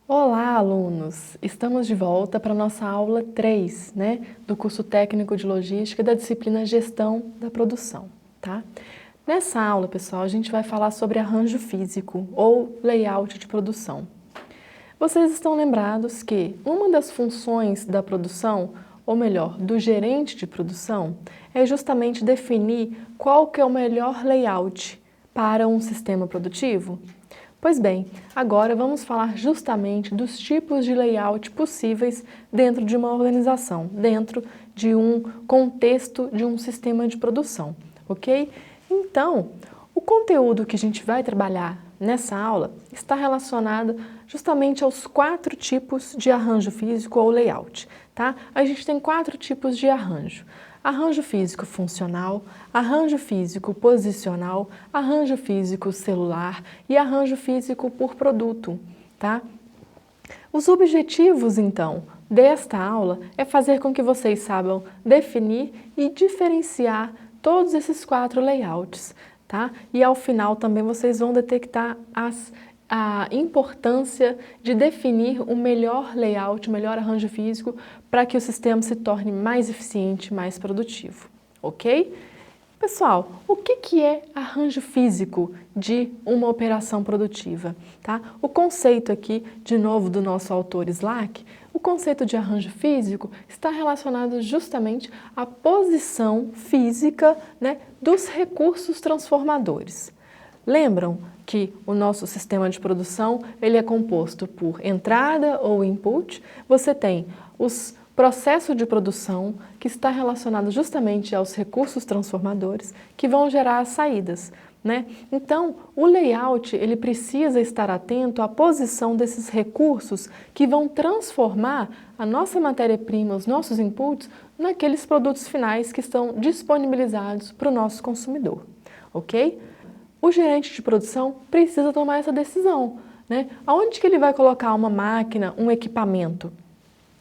Olá, alunos! Estamos de volta para a nossa aula 3, do curso técnico de logística da disciplina Gestão da Produção, tá? Nessa aula, pessoal, a gente vai falar sobre arranjo físico ou layout de produção. Vocês estão lembrados que uma das funções da produção, ou melhor, do gerente de produção, é justamente definir qual que é o melhor layout para um sistema produtivo? Pois bem, agora vamos falar justamente dos tipos de layout possíveis dentro de uma organização, dentro de um contexto de um sistema de produção, ok? Então, o conteúdo que a gente vai trabalhar nessa aula está relacionado justamente aos 4 tipos de arranjo físico ou layout, tá? A gente tem 4 tipos de arranjo. Arranjo físico funcional, arranjo físico posicional, arranjo físico celular e arranjo físico por produto, tá? Os objetivos, então, desta aula é fazer com que vocês saibam definir e diferenciar todos esses 4 layouts, tá? E ao final também vocês vão detectar a importância de definir o melhor layout, o melhor arranjo físico para que o sistema se torne mais eficiente, mais produtivo, ok? Pessoal, o que é arranjo físico de uma operação produtiva? Tá? O conceito aqui, de novo, do nosso autor Slack, o conceito de arranjo físico está relacionado justamente à posição física, dos recursos transformadores. Lembram que o nosso sistema de produção ele é composto por entrada ou input, você tem os processo de produção que está relacionado justamente aos recursos transformadores que vão gerar as saídas, Então, o layout ele precisa estar atento à posição desses recursos que vão transformar a nossa matéria-prima, os nossos inputs, naqueles produtos finais que estão disponibilizados para o nosso consumidor, ok? O gerente de produção precisa tomar essa decisão, Aonde que ele vai colocar uma máquina, um equipamento?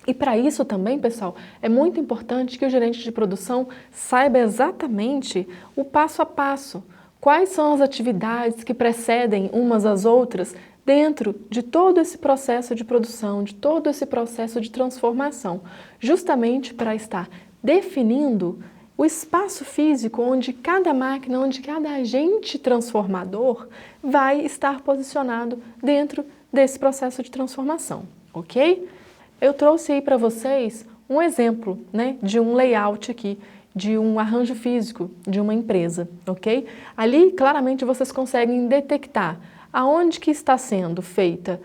E para isso também, pessoal, é muito importante que o gerente de produção saiba exatamente o passo a passo. Quais são as atividades que precedem umas às outras dentro de todo esse processo de produção, de todo esse processo de transformação, justamente para estar definindo o espaço físico onde cada máquina, onde cada agente transformador vai estar posicionado dentro desse processo de transformação, ok? Eu trouxe aí para vocês um exemplo, de um layout aqui, de um arranjo físico de uma empresa, ok? Ali, claramente, vocês conseguem detectar aonde que está sendo feita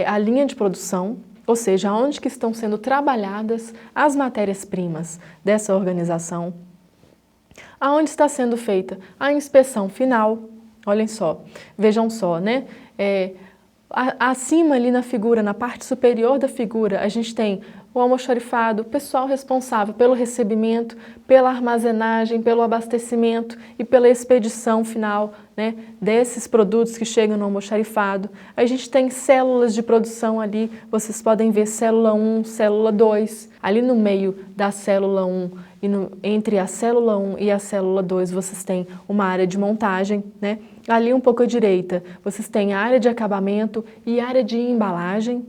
a linha de produção, ou seja, aonde que estão sendo trabalhadas as matérias-primas dessa organização, aonde está sendo feita a inspeção final, olhem só, vejam só, Acima ali na figura, na parte superior da figura, a gente tem o almoxarifado, o pessoal responsável pelo recebimento, pela armazenagem, pelo abastecimento e pela expedição final, desses produtos que chegam no almoxarifado. A gente tem células de produção ali, vocês podem ver célula 1, célula 2. Ali no meio da célula 1 e entre a célula 1 e a célula 2 vocês têm uma área de montagem, Ali um pouco à direita, vocês têm a área de acabamento e área de embalagem,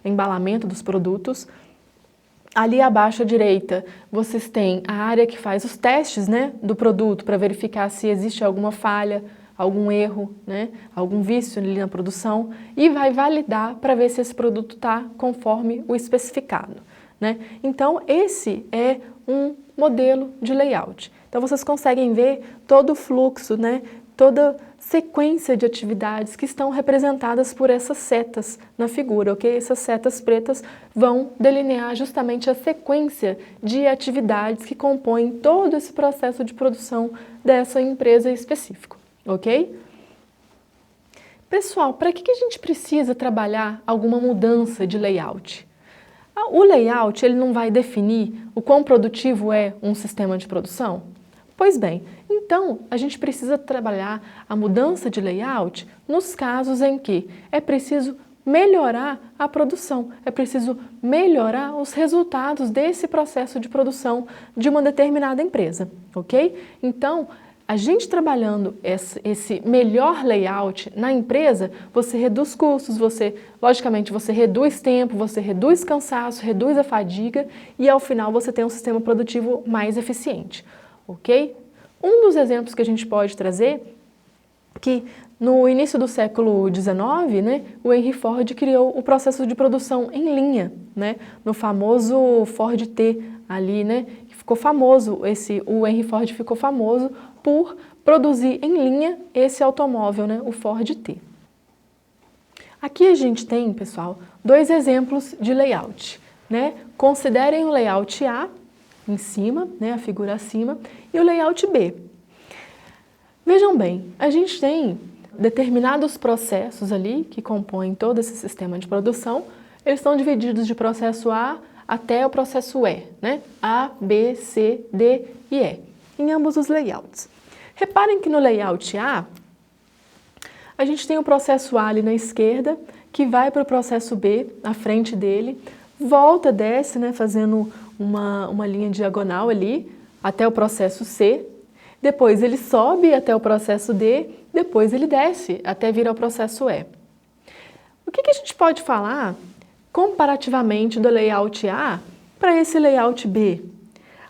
embalamento dos produtos. Ali abaixo à direita, vocês têm a área que faz os testes, do produto para verificar se existe alguma falha, algum erro, algum vício ali na produção e vai validar para ver se esse produto está conforme o especificado, Então, esse é um modelo de layout. Então, vocês conseguem ver todo o fluxo, toda sequência de atividades que estão representadas por essas setas na figura, ok? Essas setas pretas vão delinear justamente a sequência de atividades que compõem todo esse processo de produção dessa empresa específica, ok? Pessoal, para que a gente precisa trabalhar alguma mudança de layout? O layout ele não vai definir o quão produtivo é um sistema de produção? Pois bem, então a gente precisa trabalhar a mudança de layout nos casos em que é preciso melhorar a produção, é preciso melhorar os resultados desse processo de produção de uma determinada empresa, ok? Então, A gente trabalhando esse melhor layout na empresa, você reduz custos, logicamente, você reduz tempo, você reduz cansaço, reduz a fadiga e ao final você tem um sistema produtivo mais eficiente, ok? Um dos exemplos que a gente pode trazer que no início do século XIX, né, o Henry Ford criou o processo de produção em linha, né, no famoso Ford T ali, né, que ficou famoso, o Henry Ford ficou famoso por produzir em linha esse automóvel, né, o Ford T. Aqui a gente tem, pessoal, dois exemplos de layout, né, considerem o layout A em cima, né, a figura acima, e o layout B. Vejam bem, a gente tem determinados processos ali que compõem todo esse sistema de produção, eles estão divididos de processo A até o processo E, né? A, B, C, D e E, em ambos os layouts. Reparem que no layout A gente tem o processo A ali na esquerda, que vai para o processo B, à frente dele, volta, desce, né, fazendo uma linha diagonal ali, até o processo C, depois ele sobe até o processo D, depois ele desce até vir ao processo E. O que a gente pode falar comparativamente do layout A para esse layout B?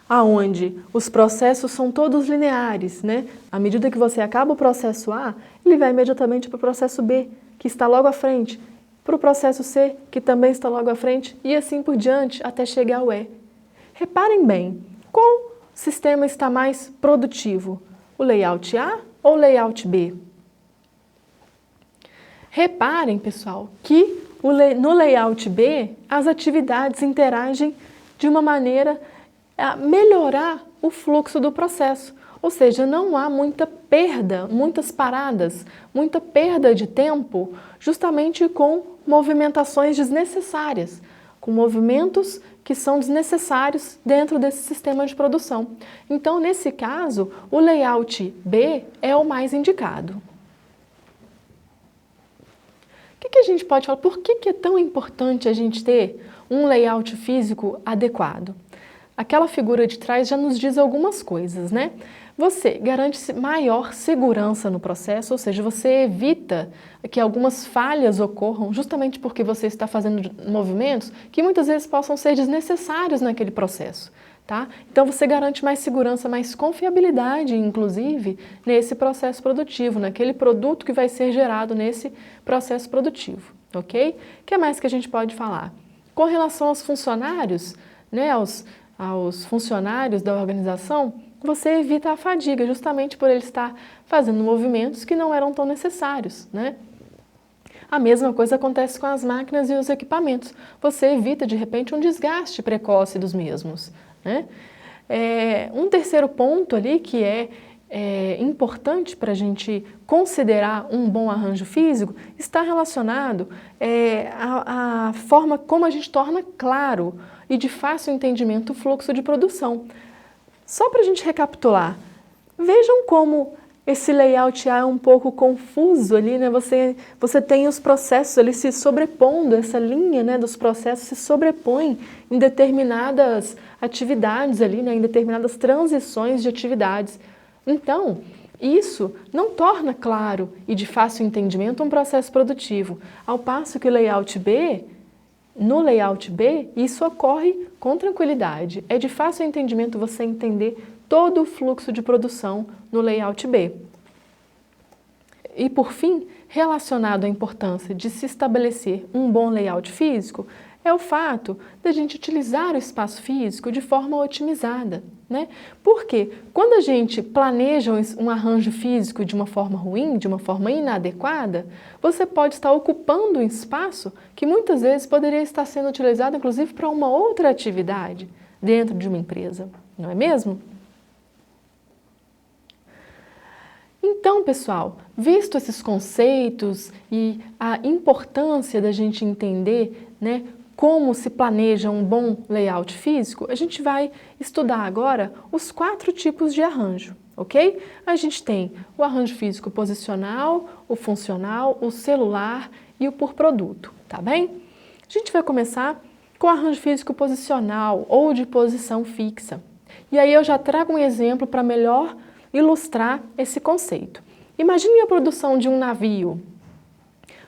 Aonde os processos são todos lineares, né? À medida que você acaba o processo A, ele vai imediatamente para o processo B, que está logo à frente, para o processo C, que também está logo à frente, e assim por diante, até chegar ao E. Reparem bem, qual sistema está mais produtivo? O layout A ou o layout B? Reparem, pessoal, que no layout B, as atividades interagem de uma maneira a melhorar o fluxo do processo. Ou seja, não há muita perda, muitas paradas, muita perda de tempo, justamente com movimentações desnecessárias, com movimentos que são desnecessários dentro desse sistema de produção. Então, nesse caso, o layout B é o mais indicado. O que a gente pode falar? Por que é tão importante a gente ter um layout físico adequado? Aquela figura de trás já nos diz algumas coisas, né? Você garante maior segurança no processo, ou seja, você evita que algumas falhas ocorram justamente porque você está fazendo movimentos que muitas vezes possam ser desnecessários naquele processo, tá? Então você garante mais segurança, mais confiabilidade, inclusive, nesse processo produtivo, naquele produto que vai ser gerado nesse processo produtivo, ok? O que mais que a gente pode falar? Com relação aos funcionários, né, aos funcionários da organização, você evita a fadiga, justamente por ele estar fazendo movimentos que não eram tão necessários, né? A mesma coisa acontece com as máquinas e os equipamentos. Você evita, de repente, um desgaste precoce dos mesmos, né? Um terceiro ponto ali que é importante para a gente considerar um bom arranjo físico está relacionado à forma como a gente torna claro e de fácil entendimento o fluxo de produção. Só para a gente recapitular, vejam como esse layout A é um pouco confuso ali, né? Você tem os processos ali se sobrepondo, essa linha, né, dos processos se sobrepõe em determinadas atividades ali, né, em determinadas transições de atividades. Então, isso não torna claro e de fácil entendimento um processo produtivo, ao passo que no layout B, isso ocorre com tranquilidade. É de fácil entendimento você entender todo o fluxo de produção no layout B. E por fim, relacionado à importância de se estabelecer um bom layout físico, é o fato de a gente utilizar o espaço físico de forma otimizada, né? Porque quando a gente planeja um arranjo físico de uma forma ruim, de uma forma inadequada, você pode estar ocupando um espaço que muitas vezes poderia estar sendo utilizado, inclusive, para uma outra atividade dentro de uma empresa, não é mesmo? Então, pessoal, visto esses conceitos e a importância da gente entender, né, como se planeja um bom layout físico, a gente vai estudar agora os 4 tipos de arranjo, ok? A gente tem o arranjo físico posicional, o funcional, o celular e o por produto, tá bem? A gente vai começar com o arranjo físico posicional ou de posição fixa. E aí eu já trago um exemplo para melhor ilustrar esse conceito. Imagine a produção de um navio.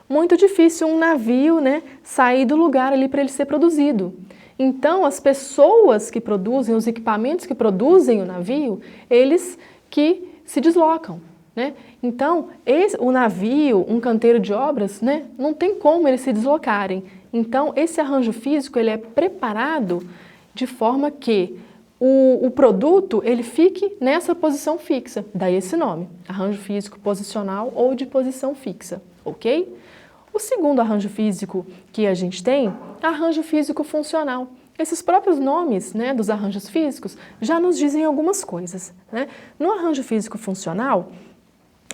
Muito difícil um navio, né, sair do lugar ali para ele ser produzido. Então, as pessoas que produzem, os equipamentos que produzem o navio, eles que se deslocam, né? Então, o navio, um canteiro de obras, né, não tem como eles se deslocarem. Então, esse arranjo físico ele é preparado de forma que o produto ele fique nessa posição fixa. Daí esse nome, arranjo físico posicional ou de posição fixa, ok? O segundo arranjo físico que a gente tem é arranjo físico funcional. Esses próprios nomes, né, dos arranjos físicos já nos dizem algumas coisas, né? No arranjo físico funcional,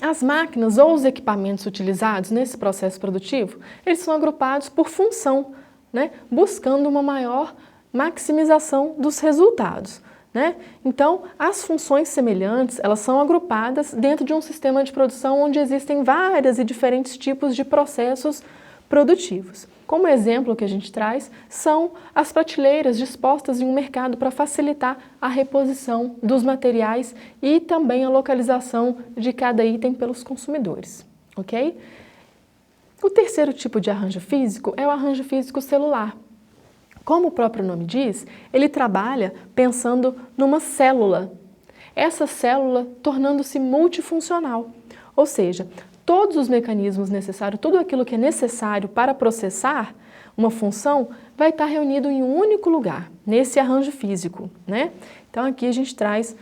as máquinas ou os equipamentos utilizados nesse processo produtivo, eles são agrupados por função, né, buscando uma maior maximização dos resultados, né? Então, as funções semelhantes, elas são agrupadas dentro de um sistema de produção onde existem várias e diferentes tipos de processos produtivos. Como exemplo que a gente traz, são as prateleiras dispostas em um mercado para facilitar a reposição dos materiais e também a localização de cada item pelos consumidores, ok? O terceiro tipo de arranjo físico é o arranjo físico celular. Como o próprio nome diz, ele trabalha pensando numa célula. Essa célula tornando-se multifuncional, ou seja, todos os mecanismos necessários, tudo aquilo que é necessário para processar uma função vai estar reunido em um único lugar, nesse arranjo físico, né? Então aqui a gente traz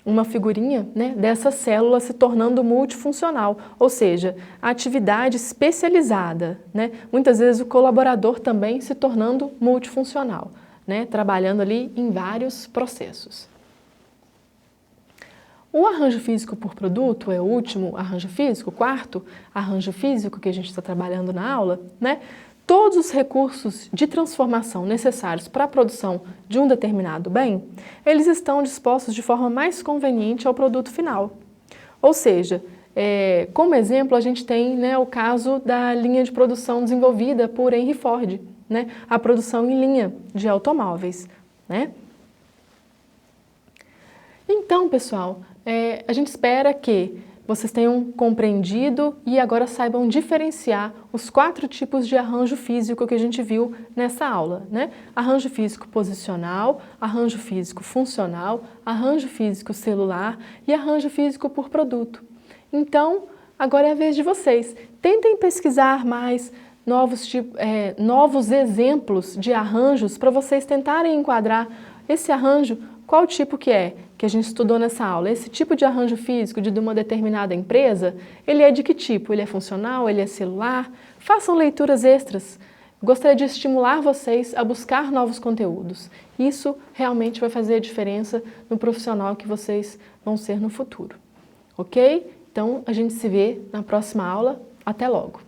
uma figurinha, né, dessa célula se tornando multifuncional, ou seja, a atividade especializada, né? Muitas vezes o colaborador também se tornando multifuncional, né, trabalhando ali em vários processos. O arranjo físico por produto é o último arranjo físico, o quarto arranjo físico que a gente está trabalhando na aula, né? Todos os recursos de transformação necessários para a produção de um determinado bem, eles estão dispostos de forma mais conveniente ao produto final. Ou seja, como exemplo, a gente tem, né, o caso da linha de produção desenvolvida por Henry Ford, né? A produção em linha de automóveis, né? Então, pessoal, a gente espera que vocês tenham compreendido e agora saibam diferenciar os 4 tipos de arranjo físico que a gente viu nessa aula, né? Arranjo físico posicional, arranjo físico funcional, arranjo físico celular e arranjo físico por produto. Então, agora é a vez de vocês. Tentem pesquisar mais novos exemplos de arranjos para vocês tentarem enquadrar esse arranjo. Qual tipo que a gente estudou nessa aula? Esse tipo de arranjo físico de uma determinada empresa, ele é de que tipo? Ele é funcional? Ele é celular? Façam leituras extras. Gostaria de estimular vocês a buscar novos conteúdos. Isso realmente vai fazer a diferença no profissional que vocês vão ser no futuro. Ok? Então, a gente se vê na próxima aula. Até logo!